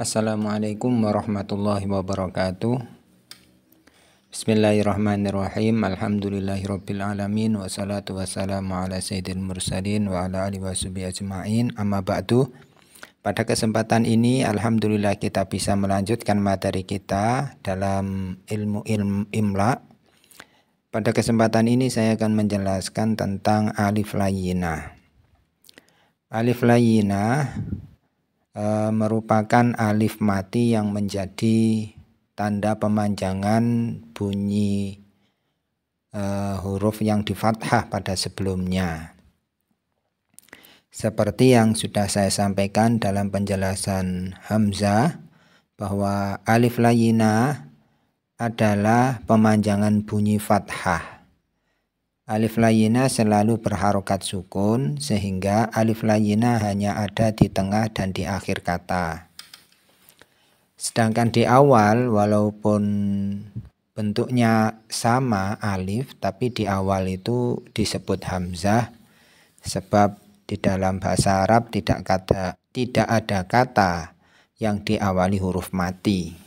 Assalamualaikum warahmatullahi wabarakatuh. Bismillahirrahmanirrahim. Alhamdulillahirabbil alamin wassalatu wassalamu ala sayyidil mursalin wa ala alihi washabihi ajmain. Amma ba'du. Pada kesempatan ini alhamdulillah kita bisa melanjutkan materi kita dalam ilmu imla. Pada kesempatan ini saya akan menjelaskan tentang alif layyinah. Alif layyinah merupakan alif mati yang menjadi tanda pemanjangan bunyi huruf yang di fathah pada sebelumnya. Seperti yang sudah saya sampaikan dalam penjelasan hamzah, bahwa alif layyinah adalah pemanjangan bunyi fathah. Alif layyinah selalu berharokat sukun, sehingga alif layyinah hanya ada di tengah dan di akhir kata. Sedangkan di awal, walaupun bentuknya sama alif, tapi di awal itu disebut hamzah, sebab di dalam bahasa Arab tidak ada kata yang diawali huruf mati,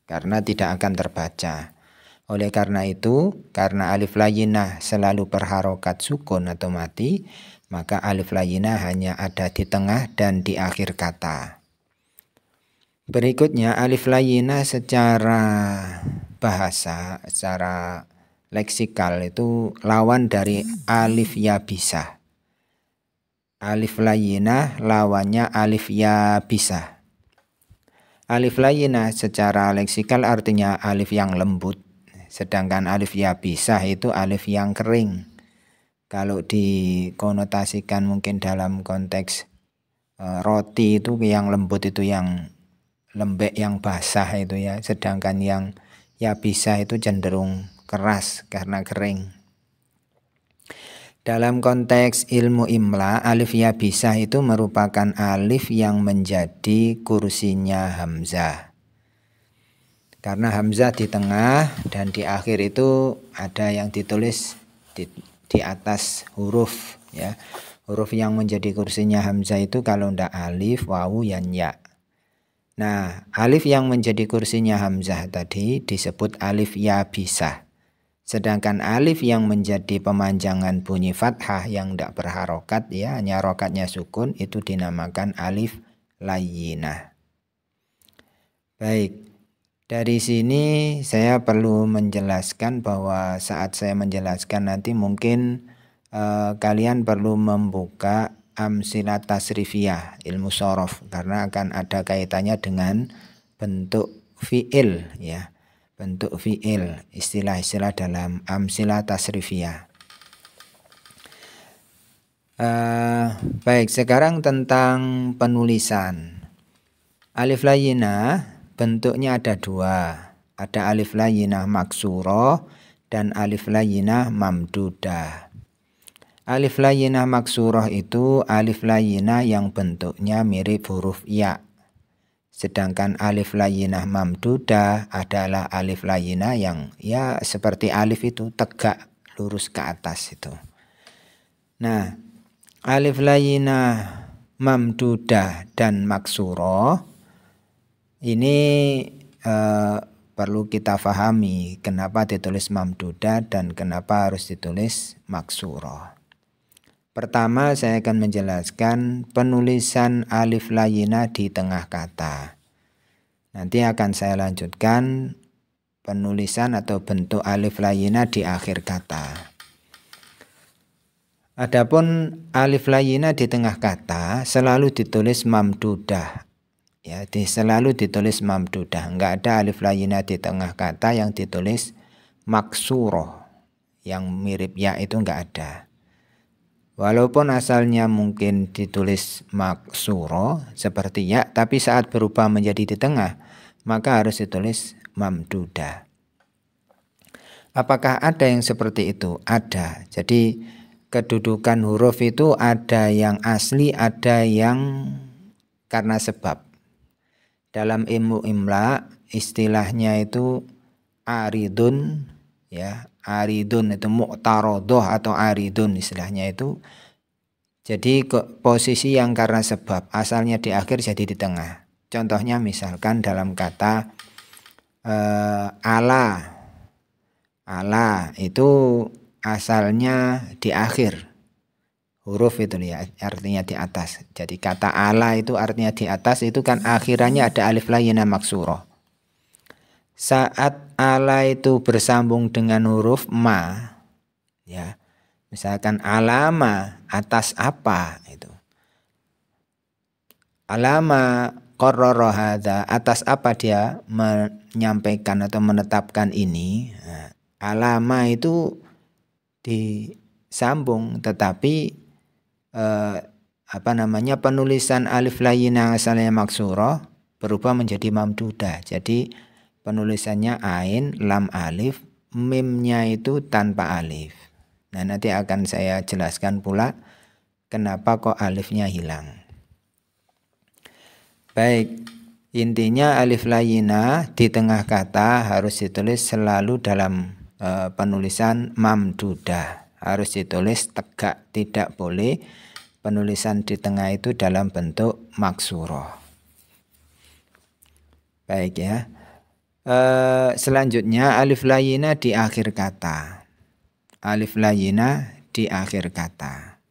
karena tidak akan terbaca. Oleh karena itu, karena alif layyinah selalu berharokat sukun atau mati, maka alif layyinah hanya ada di tengah dan di akhir kata. Berikutnya, alif layyinah secara bahasa, secara leksikal itu lawan dari alif yabisah. Alif layyinah lawannya alif yabisah. Alif layyinah secara leksikal artinya alif yang lembut. Sedangkan alif yabisah itu alif yang kering. Kalau dikonotasikan mungkin dalam konteks roti itu yang lembut itu yang lembek, yang basah itu ya. Sedangkan yang yabisah itu cenderung keras karena kering. Dalam konteks ilmu imla, alif yabisah itu merupakan alif yang menjadi kursinya hamzah. Karena hamzah di tengah dan di akhir itu ada yang ditulis di atas huruf ya. Huruf yang menjadi kursinya hamzah itu kalau ndak alif, wawu, yan, ya. Nah, alif yang menjadi kursinya hamzah tadi disebut alif yabisah. Sedangkan alif yang menjadi pemanjangan bunyi fathah yang ndak berharokat ya, hanya harokatnya sukun, itu dinamakan alif layyinah. Baik. Dari sini saya perlu menjelaskan bahwa saat saya menjelaskan nanti mungkin kalian perlu membuka amsilah tasrifiyah ilmu shorof, karena akan ada kaitannya dengan bentuk fi'il ya, bentuk fi'il, istilah-istilah dalam amsilah tasrifiyah. Baik, sekarang tentang penulisan. Alif layyinah bentuknya ada dua, ada alif layyinah maksuroh dan alif layyinah mamdudah. Alif layyinah maksuroh itu alif layyinah yang bentuknya mirip huruf ya. Sedangkan alif layyinah mamdudah adalah alif layyinah yang ya seperti alif itu tegak lurus ke atas itu. Nah, alif layyinah mamdudah dan maksuroh ini perlu kita fahami kenapa ditulis mamdudah dan kenapa harus ditulis maksuroh. Pertama, saya akan menjelaskan penulisan alif layyinah di tengah kata. Nanti akan saya lanjutkan penulisan atau bentuk alif layyinah di akhir kata. Adapun alif layyinah di tengah kata selalu ditulis mamdudah. Ya, selalu ditulis mamdudah. Enggak ada alif layyinah di tengah kata yang ditulis maksuroh, yang mirip ya itu enggak ada. Walaupun asalnya mungkin ditulis maksuroh seperti ya, tapi saat berubah menjadi di tengah, maka harus ditulis mamdudah. Apakah ada yang seperti itu? Ada. Jadi kedudukan huruf itu ada yang asli, ada yang karena sebab. Dalam ilmu imla istilahnya itu aridun ya, aridun itu mu'tarodoh atau aridun istilahnya itu. Jadi posisi yang karena sebab asalnya di akhir jadi di tengah. Contohnya misalkan dalam kata ala. Ala itu asalnya di akhir. Huruf itu ya, artinya di atas. Jadi kata ala itu artinya di atas, itu kan akhirannya ada alif layyinah maksurah. Saat ala itu bersambung dengan huruf ma, ya, misalkan alama, atas apa itu. Alama qarrara hadza, atas apa dia menyampaikan atau menetapkan ini. Nah, alama itu disambung, tetapi penulisan alif layyinah asalnya maksurah berubah menjadi mamdudah. Jadi penulisannya ain, lam alif, mimnya itu tanpa alif. Nah, nanti akan saya jelaskan pula kenapa kok alifnya hilang. Baik, intinya alif layyinah di tengah kata harus ditulis selalu dalam penulisan mamdudah. Harus ditulis tegak, tidak boleh penulisan di tengah itu dalam bentuk maksurah. Baik ya. Selanjutnya alif layyinah di akhir kata. Alif layyinah di akhir kata.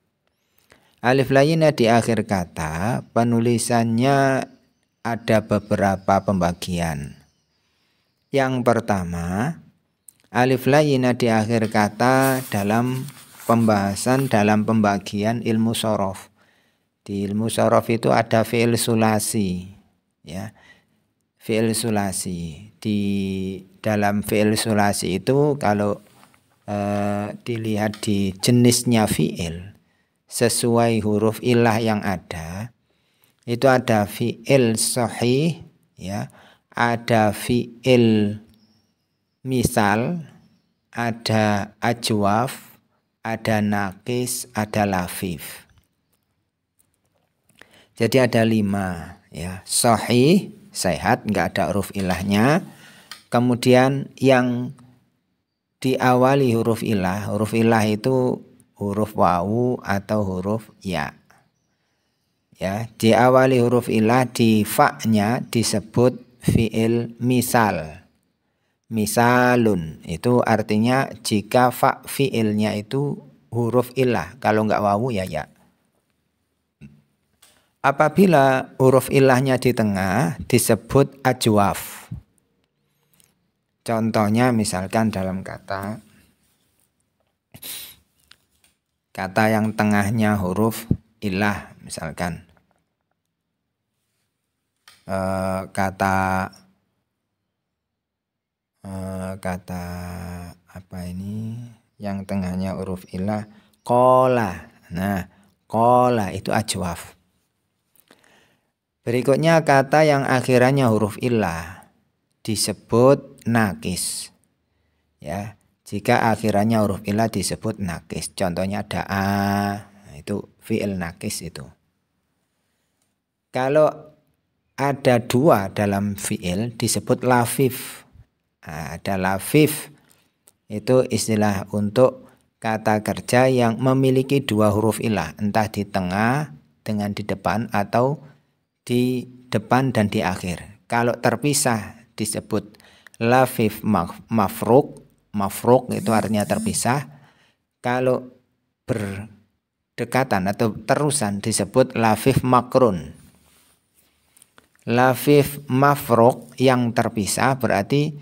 Alif layyinah di akhir kata penulisannya ada beberapa pembagian. Yang pertama, alif layyinah di akhir kata dalam pembahasan dalam pembagian ilmu shorof. Di ilmu shorof itu ada fi'il sulasi, ya. Fi'il sulasi. Di dalam fi'il sulasi itu kalau dilihat di jenisnya fi'il sesuai huruf ilah yang ada, itu ada fi'il sahih, ya, ada fi'il misal, ada ajwaf, ada nakis, ada lafif. Jadi ada 5, ya. Sahih, sehat, nggak ada huruf ilahnya. Kemudian yang diawali huruf ilah itu huruf wawu atau huruf ya. Ya, diawali huruf ilah, di fa-nya disebut fi'il misal. Misalun itu artinya jika fa fi'ilnya itu huruf ilah, kalau nggak wawu ya ya. Apabila huruf ilahnya di tengah disebut ajwaf. Contohnya misalkan dalam kata yang tengahnya huruf ilah, misalkan kata apa ini yang tengahnya huruf ilah, qola. Nah, qola itu ajwaf. Berikutnya kata yang akhirannya huruf ilah disebut nakis, ya. Jika akhirannya huruf ilah disebut nakis. Contohnya ada a, itu fi'il nakis itu. Kalau ada 2 dalam fi'il disebut lafif. Nah, ada lafif, itu istilah untuk kata kerja yang memiliki 2 huruf ilah, entah di tengah dengan di depan atau di depan dan di akhir. Kalau terpisah disebut lafif mafruk. Mafruk itu artinya terpisah. Kalau berdekatan atau terusan disebut lafif makrun. Lafif mafruk yang terpisah berarti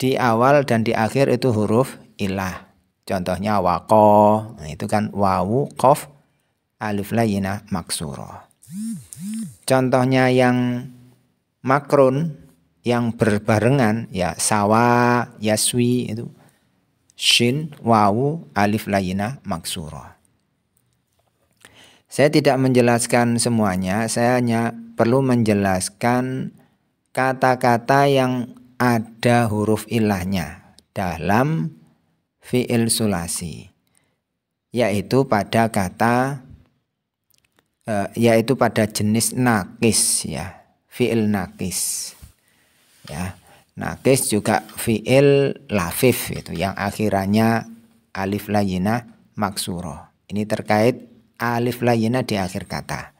di awal dan di akhir itu huruf ilah. Contohnya waqo, nah itu kan wawu, qaf, alif layyinah maksurah. Contohnya yang makrun, yang berbarengan, ya sawa, yaswi, itu shin, wawu, alif layyinah maksurah. Saya tidak menjelaskan semuanya, saya hanya perlu menjelaskan kata-kata yang ada huruf ilahnya dalam fi'il sulasi, yaitu pada kata yaitu pada jenis nakis, ya, fi'il nakis, ya. Nakis juga fi'il lafif itu yang akhirannya alif layyinah maksurah. Ini terkait alif layyinah di akhir kata.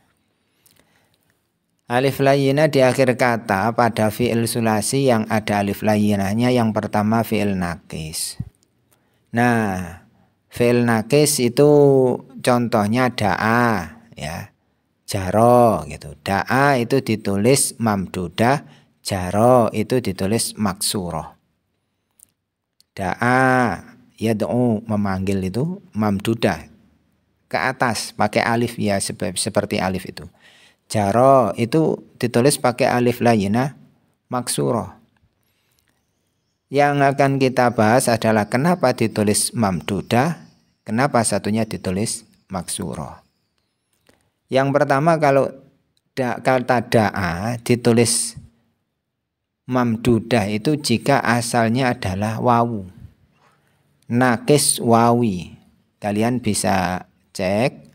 Alif layyinah di akhir kata pada fi'il sulasi yang ada alif layyinahnya yang pertama fi'il nakis. Nah, fi'il nakis itu contohnya da'a ya. Jaro gitu. Da'a itu ditulis mamdudah, jaro itu ditulis maksuroh. Da'a yad'u memanggil itu mamdudah ke atas pakai alif ya seperti alif itu. Jaro itu ditulis pakai alif layyinah maksuroh. Yang akan kita bahas adalah kenapa ditulis mamdudah, kenapa satunya ditulis maksuroh. Yang pertama kalau kata da'a ditulis mamdudah itu jika asalnya adalah wawu. Nakis wawi. Kalian bisa cek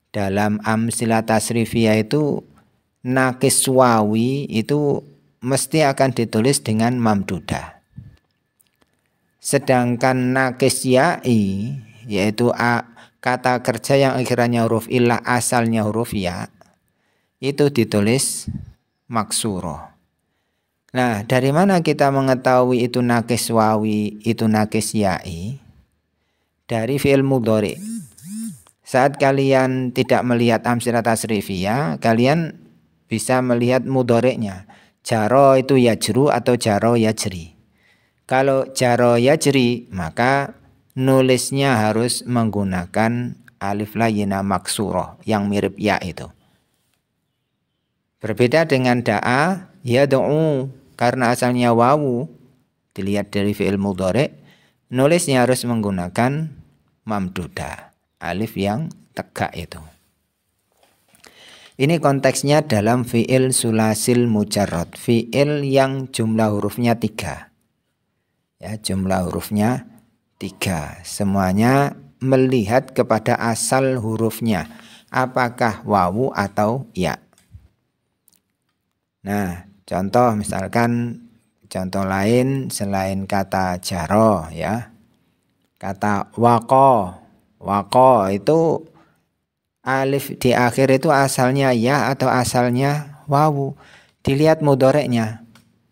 dalam amsilah tasrifiyah itu nakis wawi itu mesti akan ditulis dengan mamdudah. Sedangkan nakis ya'i yaitu kata kerja yang akhirnya huruf illah asalnya huruf ya itu ditulis maksuroh. Nah, dari mana kita mengetahui itu nakis wawi, itu nakis ya'i? Dari fi'il mudhari. Saat kalian tidak melihat amsilah tasrifiyah, kalian bisa melihat mudhari'nya. Jaro itu yajru atau jaro yajri. Kalau jaro yajri, maka nulisnya harus menggunakan alif layyinah maksuroh yang mirip ya itu. Berbeda dengan da'a yad'u karena asalnya wawu, dilihat dari fi'il mudhari, nulisnya harus menggunakan mamdudah, alif yang tegak itu. Ini konteksnya dalam fi'il sulasil mujarrad, fi'il yang jumlah hurufnya 3. Ya, jumlah hurufnya 3. Semuanya melihat kepada asal hurufnya, apakah wawu atau ya. Nah, contoh misalkan contoh lain selain kata jaro ya. Kata waqo. Waqo itu alif di akhir itu asalnya ya atau asalnya wawu. Dilihat mudhari'nya.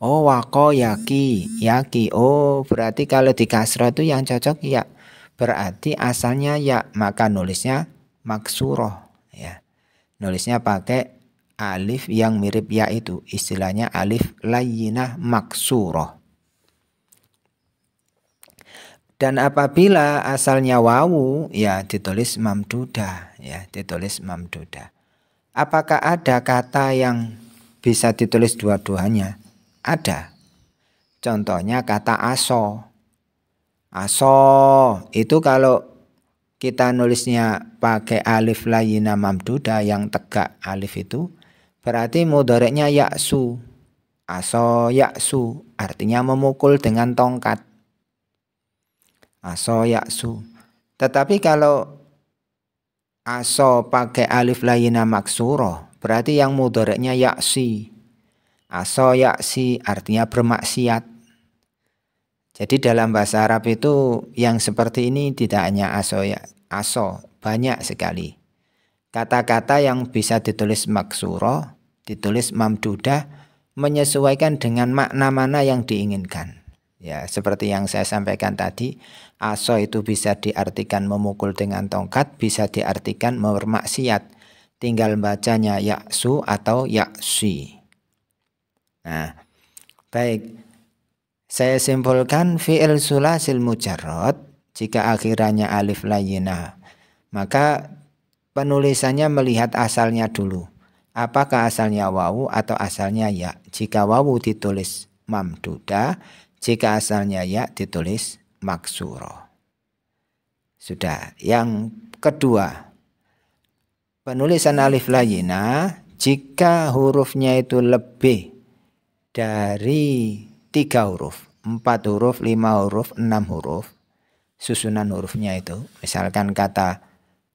Oh, waqo yaki, yaki. Oh, berarti kalau di kasrah itu yang cocok ya. Berarti asalnya ya, maka nulisnya maksuroh ya. Nulisnya pakai alif yang mirip ya itu, istilahnya alif layyinah maksuroh. Dan apabila asalnya wawu ya ditulis mamdudah ya, ditulis mamdudah. Apakah ada kata yang bisa ditulis dua-duanya? Ada. Contohnya kata aso. Aso itu kalau kita nulisnya pakai alif layyinah mamdudah yang tegak alif itu, berarti mudhari'nya yaksu. Aso yaksu artinya memukul dengan tongkat. Aso yaksu. Tetapi kalau aso pakai alif layyinah maksuroh, berarti yang mudhari'nya yaksi. Aso yaksi artinya bermaksiat. Jadi dalam bahasa Arab itu yang seperti ini tidak hanya aso ya, aso banyak sekali. Kata-kata yang bisa ditulis maksuroh, ditulis mamdudah, menyesuaikan dengan makna mana yang diinginkan. Ya, seperti yang saya sampaikan tadi, aso itu bisa diartikan memukul dengan tongkat, bisa diartikan bermaksiat. Tinggal bacanya yaksu atau yaksi. Nah, baik. Saya simpulkan fi'il sulasil mujarrad jika akhirannya alif layyinah, maka penulisannya melihat asalnya dulu. Apakah asalnya wawu atau asalnya ya? Jika wawu ditulis mamdudah, jika asalnya ya ditulis maksuroh. Sudah. Yang kedua, penulisan alif layyinah jika hurufnya itu lebih dari 3 huruf, 4 huruf, 5 huruf, 6 huruf, susunan hurufnya itu. Misalkan kata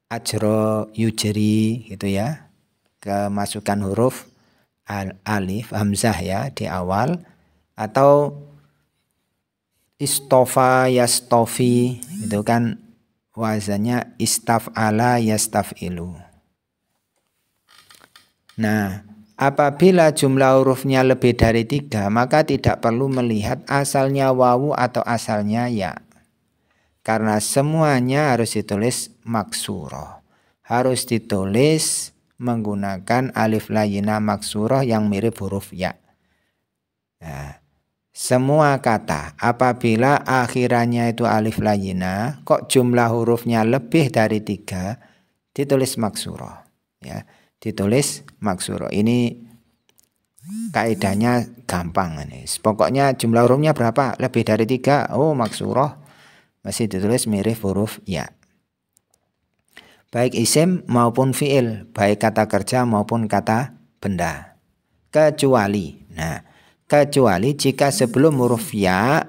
ajro yujri gitu ya, kemasukan huruf alif, hamzah ya di awal, atau istofa yastofi itu kan wazannya istaf'ala yastaf'ilu. Nah, Apabila jumlah hurufnya lebih dari 3, maka tidak perlu melihat asalnya wawu atau asalnya ya. Karena semuanya harus ditulis maksuroh. Harus ditulis menggunakan alif layyinah maksuroh yang mirip huruf ya. Nah, semua kata apabila akhirannya itu alif layyinah, kok jumlah hurufnya lebih dari 3, ditulis maksuroh. Ya, ditulis maksuroh. Ini kaidahnya gampang ini. Pokoknya jumlah hurufnya berapa? Lebih dari 3, oh maksuroh. Masih ditulis mirip huruf ya. Baik isim maupun fiil, baik kata kerja maupun kata benda. Kecuali, nah, kecuali jika sebelum huruf ya,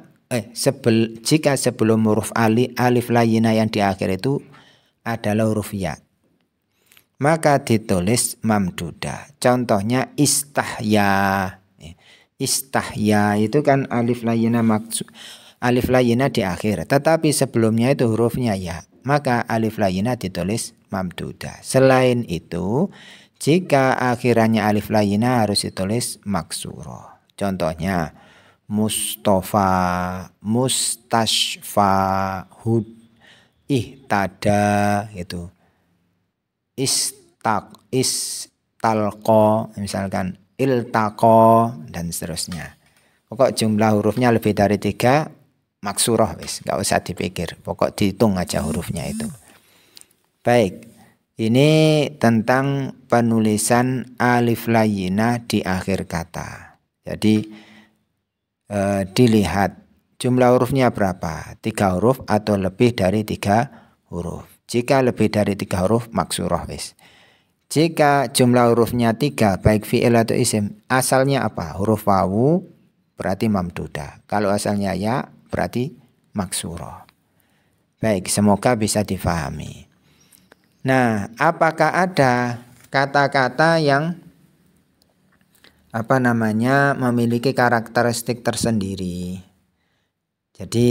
jika sebelum huruf alif layyinah yang di akhir itu adalah huruf ya, maka ditulis mamdudah. Contohnya istahya. Istahya itu kan alif layyinah di akhir, tetapi sebelumnya itu hurufnya ya, maka alif layyinah ditulis mamdudah. Selain itu, jika akhirannya alif layyinah harus ditulis maksuroh. Contohnya Mustafa, Mustashfa, Hud, Ihtada, itu istalqo, misalkan iltaqo, dan seterusnya. Pokok jumlah hurufnya lebih dari 3, maksuroh wis, nggak usah dipikir, pokok dihitung aja hurufnya itu. Baik, ini tentang penulisan alif layyinah di akhir kata. Jadi dilihat jumlah hurufnya berapa, 3 huruf atau lebih dari 3 huruf. Jika lebih dari 3 huruf, maksuroh wis. Jika jumlah hurufnya 3, baik fi'il atau isim, asalnya apa? Huruf wawu, berarti mamdudah. Kalau asalnya ya, berarti maksuroh. Baik, semoga bisa difahami. Nah, apakah ada kata-kata yang memiliki karakteristik tersendiri? Jadi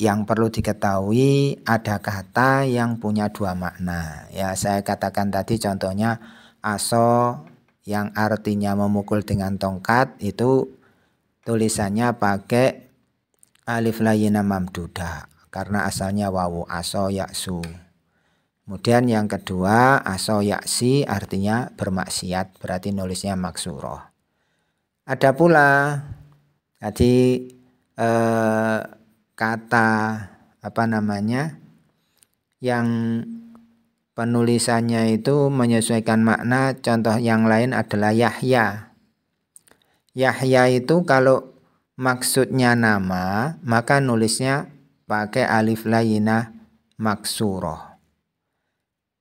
yang perlu diketahui, ada kata yang punya 2 makna. Ya, saya katakan tadi contohnya aso yang artinya memukul dengan tongkat, itu tulisannya pakai alif layyinah mamdudah karena asalnya wawu, aso yaksu. Kemudian yang kedua, aso yaksi artinya bermaksiat, berarti nulisnya maksuroh. Ada pula tadi kata yang penulisannya itu menyesuaikan makna. Contoh yang lain adalah Yahya. Yahya itu kalau maksudnya nama, maka nulisnya pakai alif layyinah maksuroh,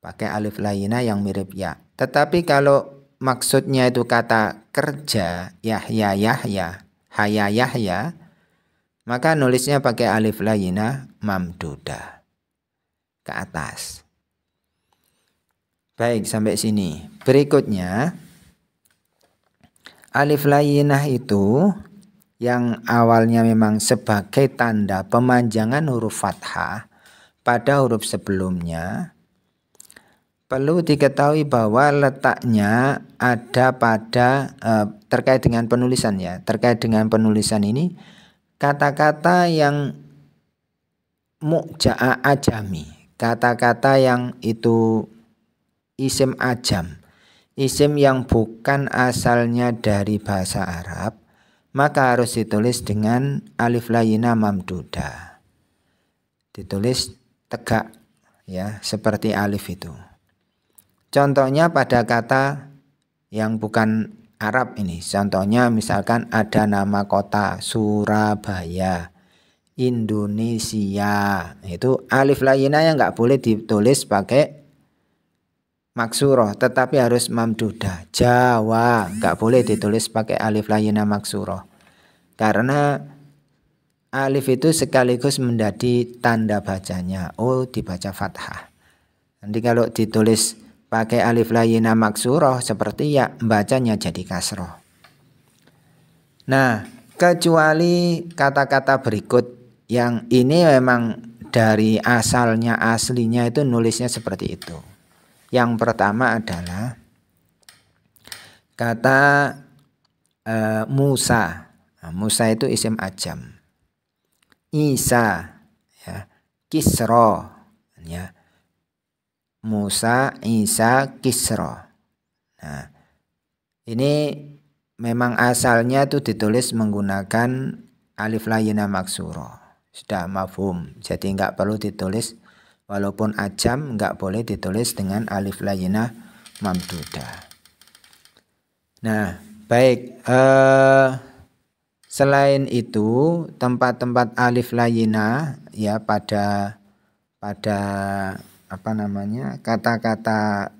pakai alif layyinah yang mirip ya. Tetapi kalau maksudnya itu kata kerja, Yahya Yahya, Haya Yahya, maka nulisnya pakai alif layyinah mamdudah ke atas. Baik, sampai sini. Berikutnya, alif layyinah itu yang awalnya memang sebagai tanda pemanjangan huruf fathah pada huruf sebelumnya, perlu diketahui bahwa letaknya ada pada terkait dengan penulisan ya. Terkait dengan penulisan ini, kata-kata yang mu'ja'a ajami, kata-kata yang itu isim ajam, isim yang bukan asalnya dari bahasa Arab, maka harus ditulis dengan alif layyinah mamdudah. Ditulis tegak ya, seperti alif itu. Contohnya pada kata yang bukan Arab ini. Contohnya misalkan ada nama kota Surabaya, Indonesia. Itu alif layyinah yang nggak boleh ditulis pakai maksuroh, tetapi harus mamdudah. Jawa nggak boleh ditulis pakai alif layyinah maksuroh, karena alif itu sekaligus menjadi tanda bacanya. Oh, dibaca fathah. Nanti kalau ditulis pakai alif layyinah maksuroh seperti ya, bacanya jadi kasroh. Nah, kecuali kata-kata berikut yang ini memang dari aslinya itu nulisnya seperti itu. Yang pertama adalah kata Musa. Nah, Musa itu isim ajam. Isa, ya, Kisro, ya. Musa, Isa, Kisro. Nah, ini memang asalnya itu ditulis menggunakan alif layyinah maksuro. Sudah mafhum. Jadi enggak perlu ditulis, walaupun ajam enggak boleh ditulis dengan alif layyinah mamdudah. Nah, baik. Selain itu, tempat-tempat alif layyinah ya pada apa namanya, kata-kata